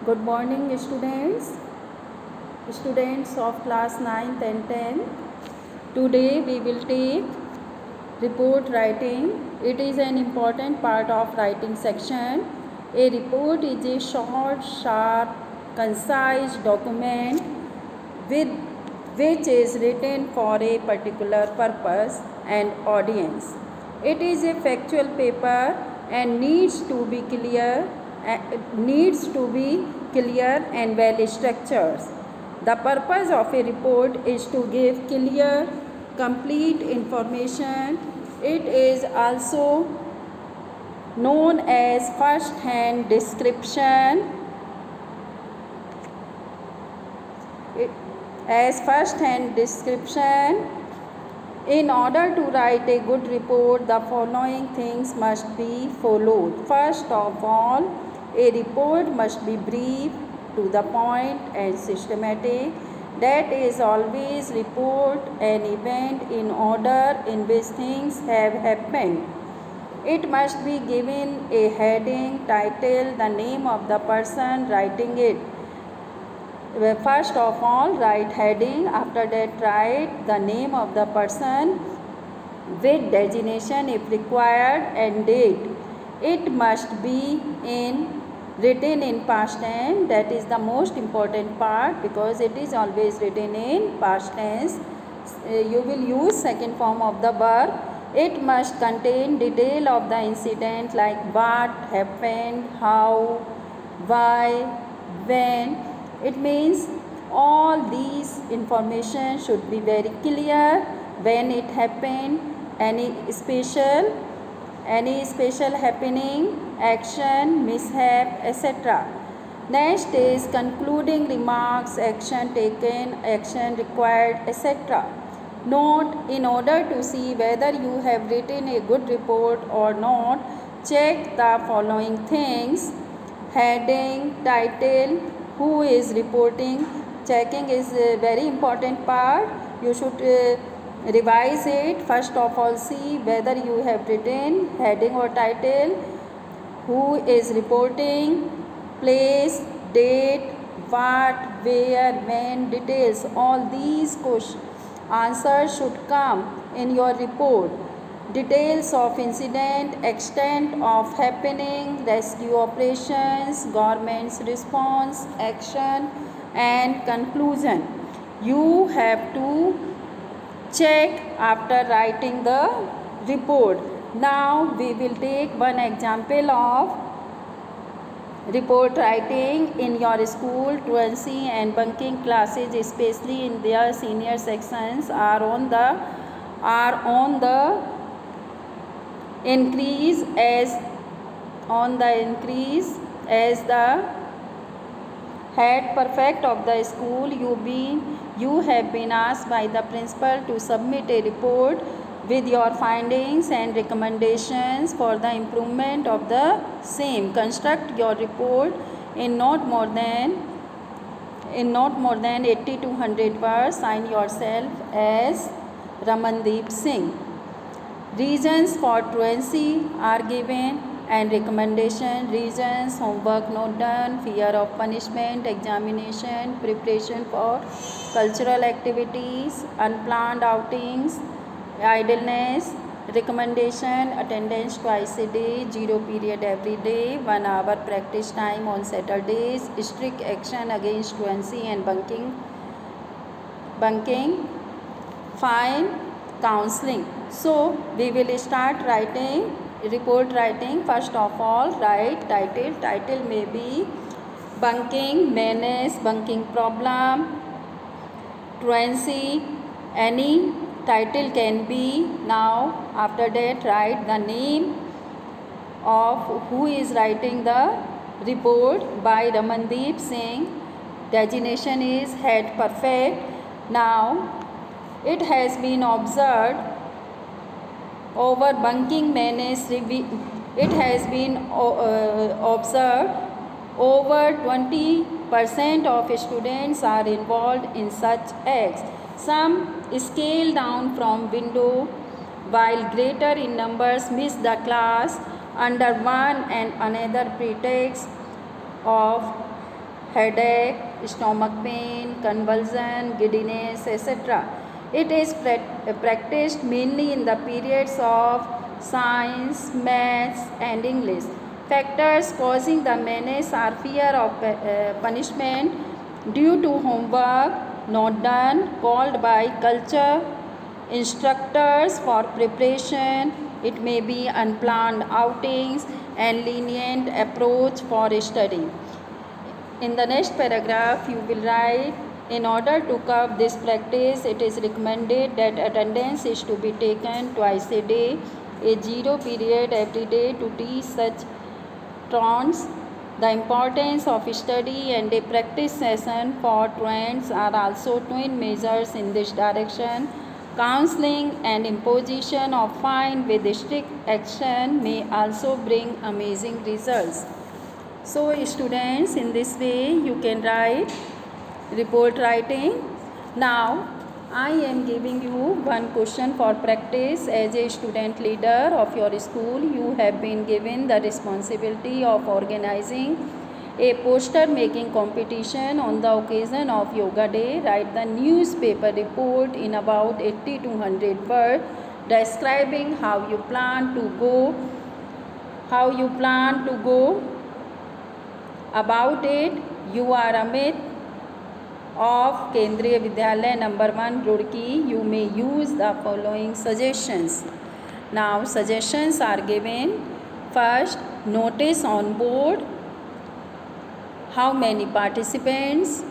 Good morning, students of class 9th and 10th. Today we will take report writing. It is an important part of writing section. A report is a short, sharp, concise document with which is written for a particular purpose and audience. It is a factual paper and needs to be clear and well structured. The purpose of a report is to give clear, complete information. It is also known as first-hand description. In order to write a good report, the following things must be followed. First of all, a report must be brief, to the point, and systematic. That is, always report an event in order in which things have happened. It must be given a heading, title, the name of the person writing it. First of all, write heading. After that, write the name of the person with designation if required and date. It must be written in past tense. That is the most important part because it is always written in past tense. You will use second form of the verb. It must contain detail of the incident like what happened, how, why, when. It means all these information should be very clear. When it happened, any special happening, action, mishap, etc. Next is concluding remarks, action taken, action required, etc. Note: in order to see whether you have written a good report or not, check the following things: heading, title, who is reporting. Checking is a very important part. You should revise it. First of all, see whether you have written heading or title, who is reporting, place, date, what, where, when, details. All these answers should come in your report. Details of incident, extent of happening, rescue operations, government's response, action, and conclusion. You have to check after writing the report. Now we will take one example of report writing in your school. Truancy and bunking classes, especially in their senior sections, are on the increase as the head prefect of the school. You have been asked by the principal to submit a report with your findings and recommendations for the improvement of the same. Construct your report in not more than 80 to 100 words. Sign yourself as Ramandeep Singh. Reasons for truancy are given and recommendation. Reasons: homework not done, fear of punishment, examination, preparation for cultural activities, unplanned outings, idleness. Recommendation: attendance twice a day, 0 period every day, 1 hour practice time on Saturdays, strict action against truancy and bunking, fine, counseling. So we will start writing report writing. First of all, write title. Title may be bunking menace, bunking problem, truancy, any title can be. Now after that, write the name of who is writing the report. By Ramandeep Singh. Designation is head prefect. Now it has been observed over bunking menace. It has been observed over 20% of students are involved in such acts. Some scale down from window, while greater in numbers miss the class under one and another pretext of headache, stomach pain, convulsion, giddiness, etc. It is practiced mainly in the periods of science, maths, and English. Factors causing the menace are fear of punishment due to homework not done, called by culture, instructors for preparation. It may be unplanned outings and lenient approach for study. In the next paragraph, you will write, in order to curb this practice, it is recommended that attendance is to be taken twice a day, a zero period every day to teach such trends. The importance of study and a practice session for truants are also twin measures in this direction. Counseling and imposition of fine with strict action may also bring amazing results. So students, in this way you can write report writing. Now I am giving you one question for practice. As a student leader of your school, you have been given the responsibility of organizing a poster making competition on the occasion of Yoga Day. Write the newspaper report in about 80 to 100 words describing how you plan to go about it. You are Amit of Kendriya Vidyalaya number 1 Roorkee. You may use the following suggestions. Now suggestions are given. First, notice on board how many participants,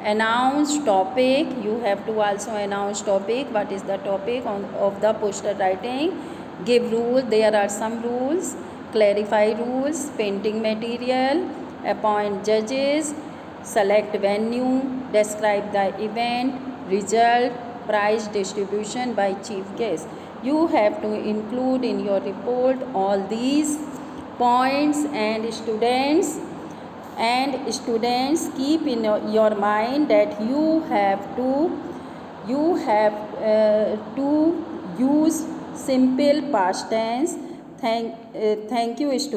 announce topic. You have to also announce topic. What is the topic of the poster writing? Give rule. There are some rules. Clarify rules. Painting material. Appoint judges. Select venue. Describe the event. Result. Prize distribution by chief guest. You have to include in your report all these points, and students keep in your mind that you have to use simple past tense. Thank you, students.